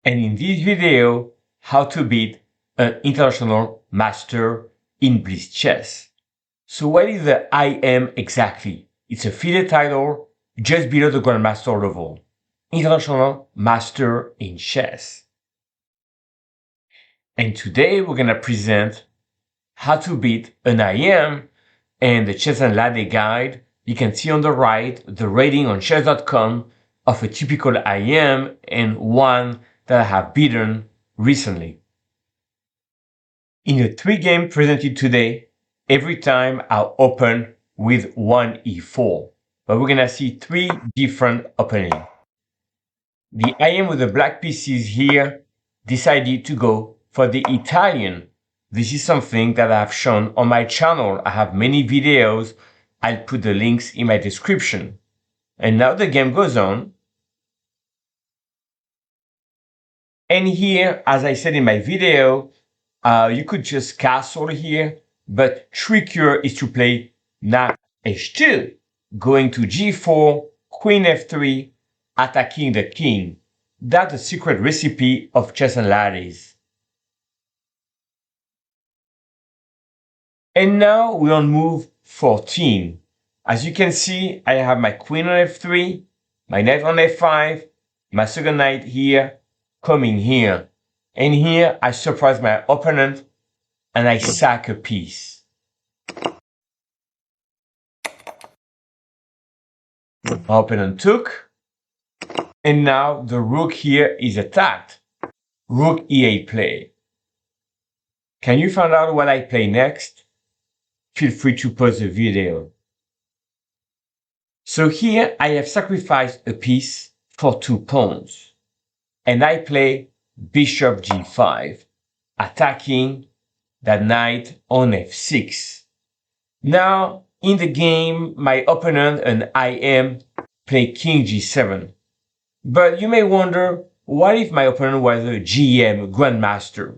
and in this video, how to beat an international master in Blitz chess. So what is the IM exactly? It's a FIDE title just below the Grandmaster level. International Master in Chess. And today we're going to present how to beat an IM and the Chess and Ladder guide. You can see on the right the rating on chess.com of a typical IM and one that I have beaten recently. In the 3 game presented today, every time I'll open with 1e4, but we're gonna see 3 different openings. The IM with the black pieces here decided to go for the Italian. This is something that I've shown on my channel. I have many videos. I'll put the links in my description. And now the game goes on. And here, as I said in my video, you could just castle here, but trickier is to play knight h2, going to g4, queen f3, attacking the king. That's the secret recipe of chess and ladders. And now we're on move 14. As you can see, I have my queen on f3, my knight on f5, my second knight here, coming here. And here I surprise my opponent and I sack a piece. My opponent took, and now the rook here is attacked. Rook e8 play. Can you find out what I play next? Feel free to pause the video. So here I have sacrificed a piece for 2 pawns. And I play bishop g5, attacking that knight on f6. Now, in the game, my opponent and I am play king g7. But you may wonder, what if my opponent was a GM, grandmaster?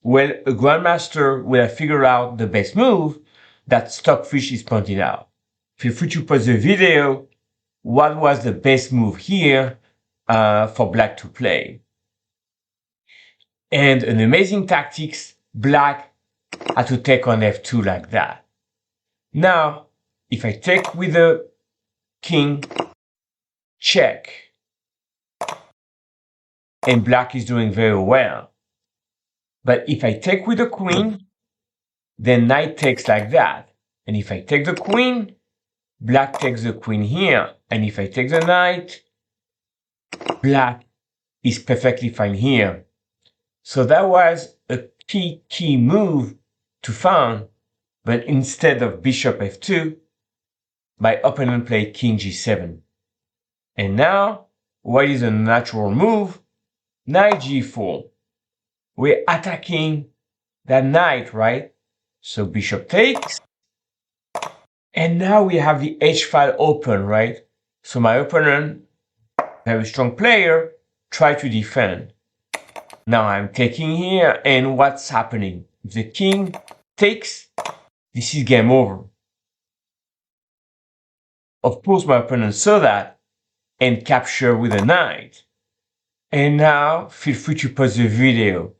Well, a grandmaster will have figured out the best move that Stockfish is pointing out. Feel free to pause the video. What was the best move here for black to play? And an amazing tactics, black had to take on f2 like that. Now, if I take with the king, check. And black is doing very well. But if I take with the queen, then knight takes like that. And if I take the queen, black takes the queen here. And if I take the knight, black is perfectly fine here. So that was a key move to find. But instead of bishop f2, my opponent played king g7. And now, what is a natural move? Knight g4. We're attacking that knight, right? So bishop takes. And now we have the h file open, right? So my opponent, very strong player, try to defend. Now I'm taking here, and what's happening? If the king takes, this is game over. Of course, my opponent saw that and captured with a knight. And now, feel free to pause the video.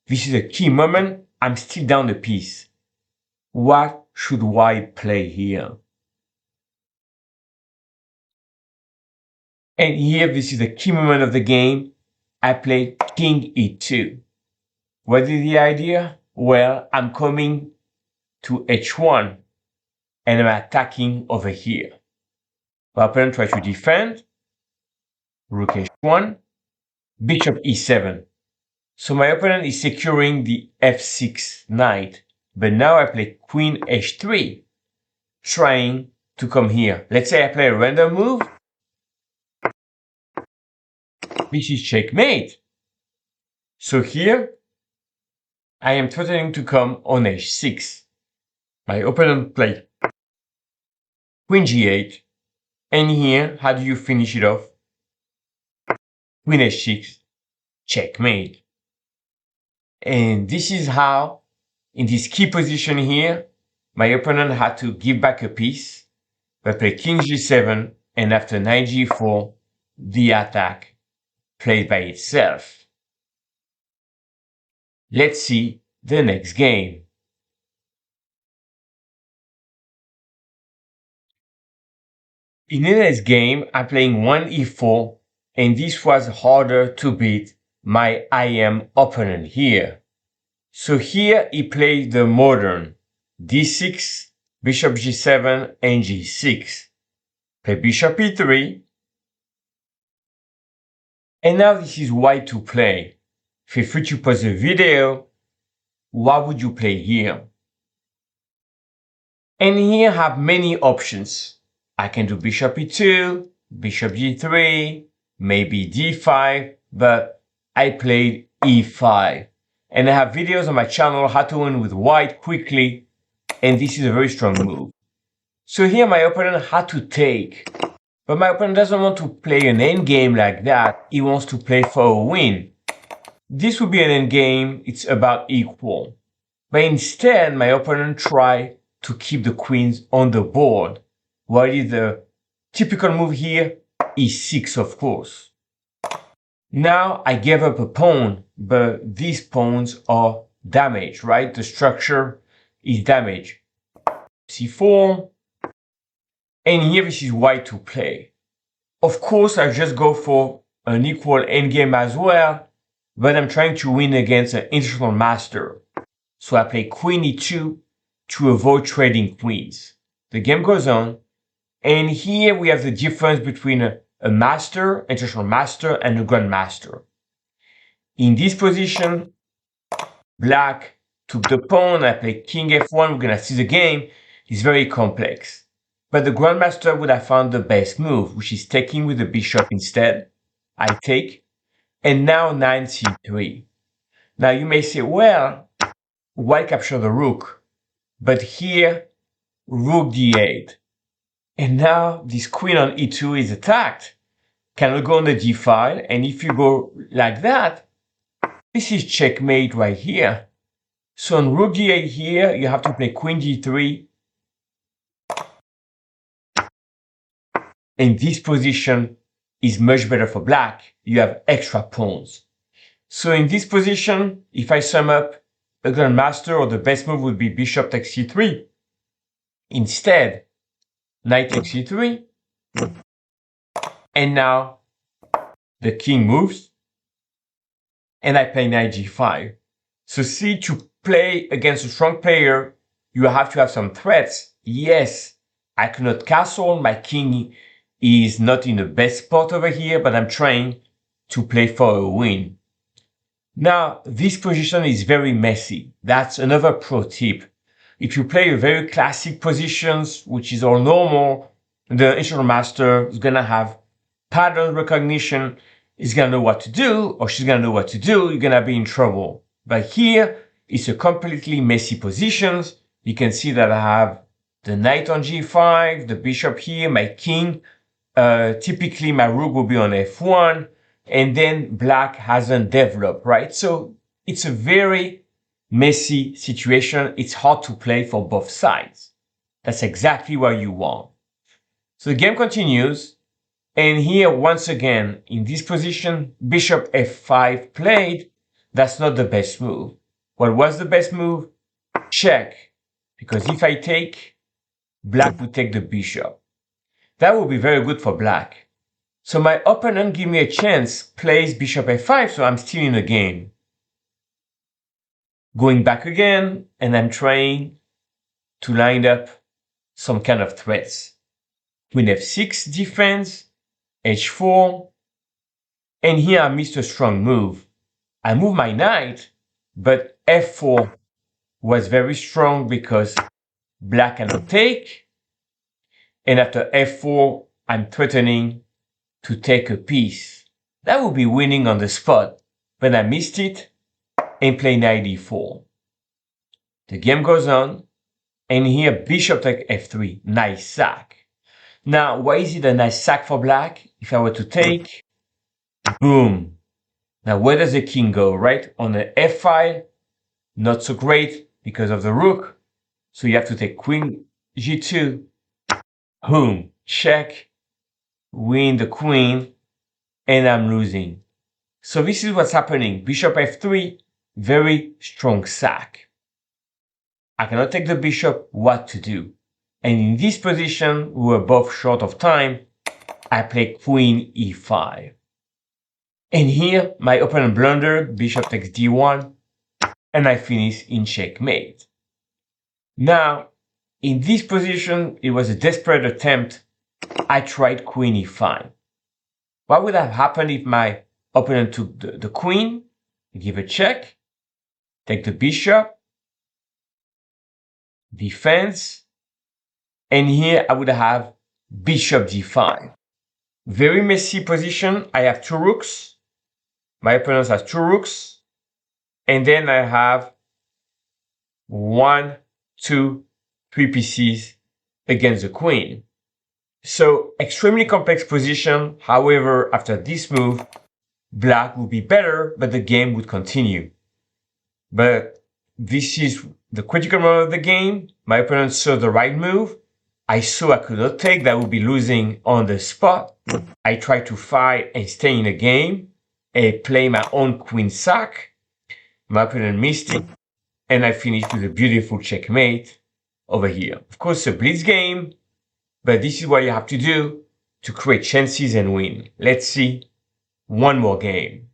This is a key moment. I'm still down the piece. What should white play here? And here, this is the key moment of the game. I played king e2. What is the idea? Well, I'm coming to h1 and I'm attacking over here. My opponent tries to defend. Rook h1, bishop e7. So my opponent is securing the f6 knight. But now I play queen h3, trying to come here. Let's say I play a random move. This is checkmate. So here, I am threatening to come on h6. My opponent plays queen g8. And here, how do you finish it off? Queen h6, checkmate. And this is how, in this key position here, my opponent had to give back a piece. But play king g7, and after knight g4, the attack played by itself. Let's see the next game. In the next game, I'm playing 1e4, and this was harder to beat my IM opponent here. So here he played the modern d6, bishop g7, and g6. Play bishop e3, and now this is white to play. Feel free to pause the video. What would you play here? And here I have many options. I can do bishop e2, bishop g3, maybe d5, but I played e5. And I have videos on my channel how to win with white quickly, and this is a very strong move. So here my opponent had to take, but my opponent doesn't want to play an endgame like that. He wants to play for a win. This would be an endgame, it's about equal. But instead, my opponent tried to keep the queens on the board. What is the typical move here? E6, of course. Now I gave up a pawn, but these pawns are damaged, right? The structure is damaged. C4. And here this is white to play. Of course, I just go for an equal endgame as well, but I'm trying to win against an international master. So I play queen e2 to avoid trading queens. The game goes on, and here we have the difference between a master, international master, and a grandmaster. In this position, black took the pawn, I play king f1, we're gonna see the game. It's very complex. But the grandmaster would have found the best move, which is taking with the bishop instead. I take, and now knight c3. Now you may say, well, white captured the rook, but here, rook d8. And now this queen on e2 is attacked. Cannot go on the d file, and if you go like that, this is checkmate right here. So on rook d8 here, you have to play queen d3. And this position is much better for black. You have extra pawns. So in this position, if I sum up, a grandmaster or the best move would be bishop takes c3. Instead, knight takes c3. And now the king moves. And I play knight g5. So see, to play against a strong player, you have to have some threats. Yes, I cannot castle. My king is not in the best spot over here, but I'm trying to play for a win. Now, this position is very messy. That's another pro tip. If you play a very classic positions, which is all normal, the international master is gonna have pattern recognition, is gonna know what to do, or she's gonna know what to do, you're gonna be in trouble. But here, it's a completely messy positions. You can see that I have the knight on g5, the bishop here, my king. Typically, my rook will be on f1, and then black hasn't developed, right? So it's a very messy situation. It's hard to play for both sides. That's exactly what you want. So the game continues. And here, once again, in this position, bishop f5 played. That's not the best move. What was the best move? Check. Because if I take, black would take the bishop. That would be very good for black. So my opponent give me a chance, plays bishop f5, so I'm still in the game. Going back again, and I'm trying to line up some kind of threats. Queen f6 defense, h4, and here I missed a strong move. I move my knight, but f4 was very strong because black cannot take, and after f4, I'm threatening to take a piece. That would be winning on the spot, but I missed it and play knight e4. The game goes on, and here bishop take f3, nice sack. Now, why is it a nice sack for black? If I were to take, boom. Now, where does the king go, right? On the f file, not so great because of the rook. So you have to take queen g2, boom, check, win the queen, and I'm losing. So this is what's happening. Bishop f3, very strong sack. I cannot take the bishop. What to do? And in this position, we were both short of time. I play queen e5. And here, my opponent blundered, bishop takes d1, and I finish in checkmate. Now, in this position, it was a desperate attempt. I tried queen e5. What would have happened if my opponent took the queen, give a check, take the bishop, defense, and here I would have bishop d5. Very messy position. I have two rooks. My opponent has two rooks. And then I have 1, 2, 3 pieces against the queen. So extremely complex position. However, after this move, black would be better, but the game would continue. But this is the critical moment of the game. My opponent saw the right move. I saw I could not take, that would be losing on the spot. I tried to fight and stay in the game and play my own queen sack. My opponent missed it, and I finished with a beautiful checkmate over here. Of course, a blitz game, but this is what you have to do to create chances and win. Let's see one more game.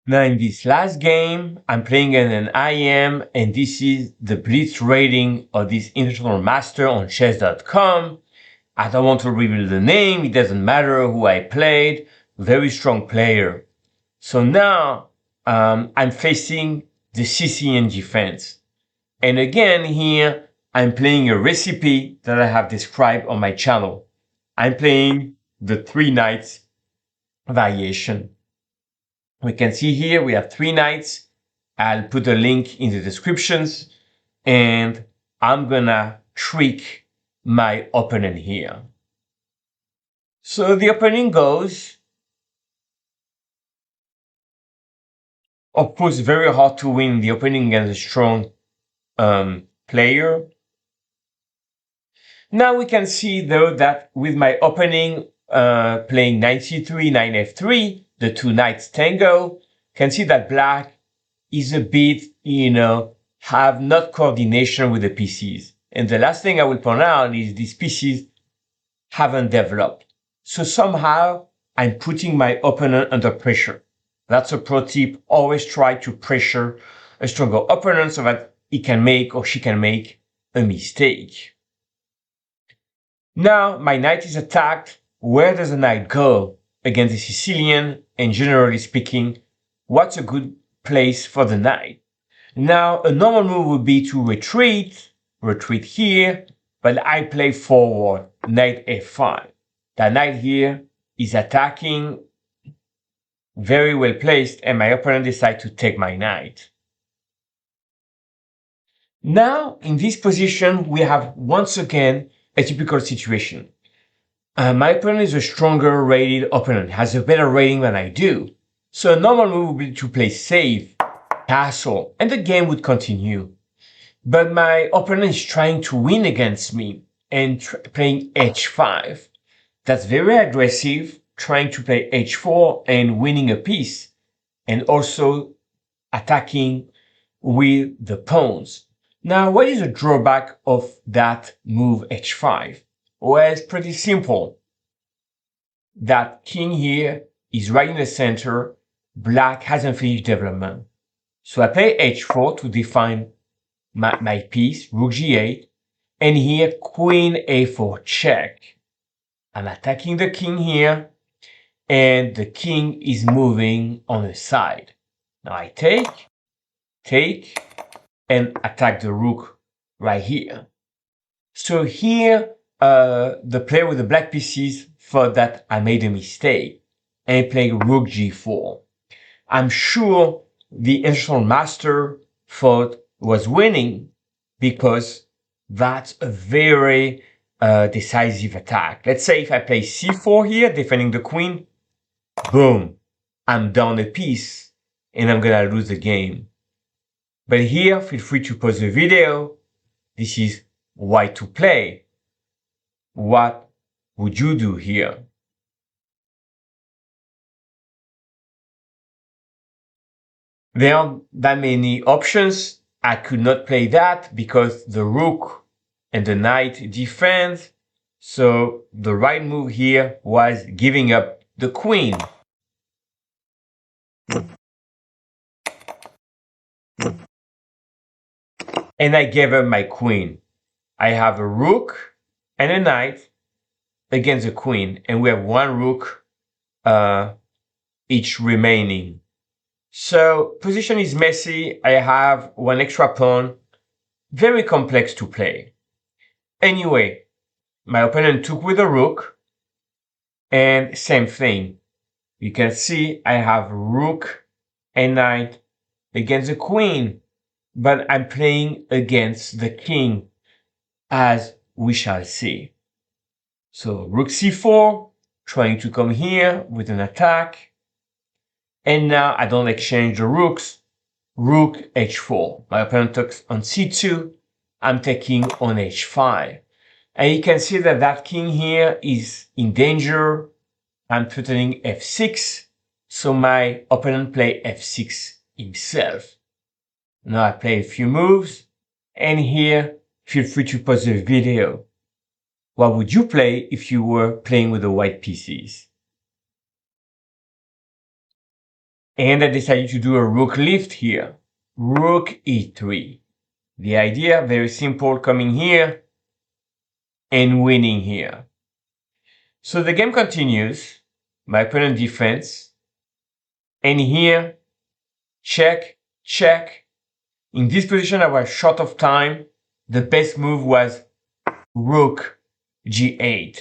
Now in this last game, I'm playing in an IM, and this is the blitz rating of this international master on chess.com. I don't want to reveal the name, it doesn't matter who I played, very strong player. So now I'm facing the Sicilian defense. And again here, I'm playing a recipe that I have described on my channel. I'm playing the 3 knights variation. We can see here we have 3 knights. I'll put a link in the descriptions, and I'm gonna trick my opponent here. So the opening goes, of course, very hard to win the opening against a strong player. Now we can see though that with my opening playing knight c3, knight f3, the 2 knights tango, can see that black is a bit, have not coordination with the pieces. And the last thing I will point out is these pieces haven't developed. So somehow I'm putting my opponent under pressure. That's a pro tip. Always try to pressure a stronger opponent so that he can make or she can make a mistake. Now my knight is attacked. Where does the knight go against the Sicilian? And generally speaking, what's a good place for the knight? Now a normal move would be to retreat here, but I play forward, knight f5. The knight here is attacking, very well placed, and my opponent decides to take my knight. Now, in this position, we have once again a typical situation. My opponent is a stronger rated opponent, has a better rating than I do. So a normal move would be to play save, castle, and the game would continue. But my opponent is trying to win against me and playing h5. That's very aggressive, trying to play h4 and winning a piece, and also attacking with the pawns. Now, what is the drawback of that move h5? Well, it's pretty simple. That king here is right in the center. Black hasn't finished development. So I play h4 to define my piece, rook g8, and here queen a4 check. I'm attacking the king here, and the king is moving on the side. Now I take, and attack the rook right here. So here, the player with the black pieces thought that I made a mistake and played rook g4. I'm sure the international master thought was winning because that's a very decisive attack. Let's say if I play c4 here, defending the queen, boom, I'm down a piece and I'm gonna lose the game. But here, feel free to pause the video. This is why to play. What would you do here? There aren't that many options. I could not play that because the rook and the knight defend. So the right move here was giving up the queen. And I gave up my queen. I have a rook and a knight against a queen, and we have one rook each remaining. So position is messy. I have one extra pawn, very complex to play. Anyway, my opponent took with a rook, and same thing. You can see I have rook and knight against the queen, but I'm playing against the king, as we shall see. So rook c4, trying to come here with an attack. And now I don't exchange the rooks. Rook h4. My opponent takes on c2. I'm taking on h5. And you can see that that king here is in danger. I'm threatening f6. So my opponent play f6 himself. Now I play a few moves. And here, feel free to pause the video. What would you play if you were playing with the white pieces? And I decided to do a rook lift here. Rook e3. The idea, very simple, coming here and winning here. So the game continues. My opponent defends. And here, check, check. In this position, I was short of time. The best move was rook g8.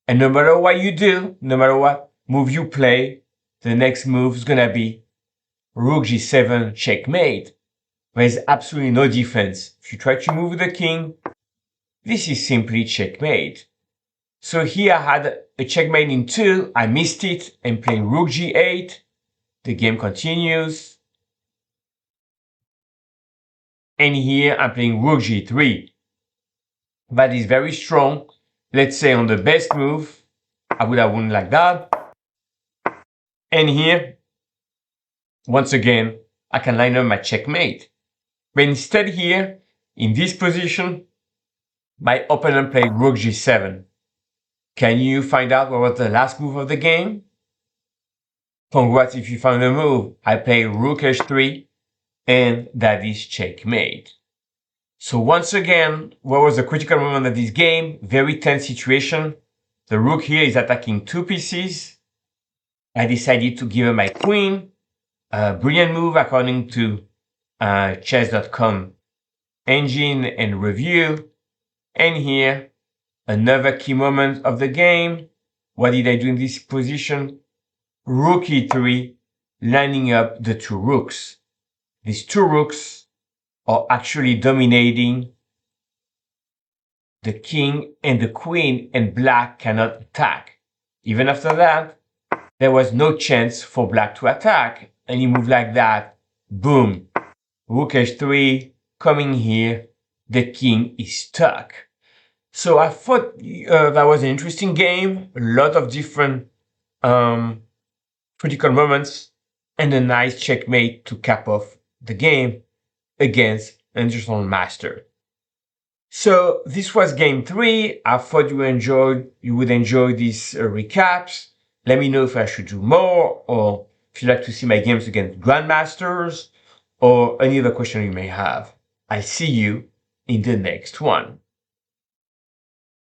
And no matter what you do, no matter what move you play, the next move is gonna be rook g7 checkmate. There is absolutely no defense. If you try to move with the king, this is simply checkmate. So here I had a checkmate in 2, I missed it and played rook g8. The game continues. And here I'm playing rook g3. That is very strong. Let's say on the best move, I would have won like that. And here, once again, I can line up my checkmate. But instead here, in this position, my opponent played rook g7. Can you find out what was the last move of the game? Congrats if you found the move. I played rook h3, and that is checkmate. So once again, what was the critical moment of this game? Very tense situation. The rook here is attacking 2 pieces. I decided to give her my queen. A brilliant move according to chess.com engine and review. And here, another key moment of the game. What did I do in this position? Rook e3, lining up the 2 rooks. These 2 rooks are actually dominating the king and the queen, and black cannot attack. Even after that, there was no chance for black to attack. Any move like that, boom, rook h3, coming here, the king is stuck. So I thought that was an interesting game, a lot of different critical moments, and a nice checkmate to cap off the game against an international master. So this was game 3. I thought you would enjoy these recaps. Let me know if I should do more, or if you'd like to see my games against grandmasters, or any other question you may have. I'll see you in the next one.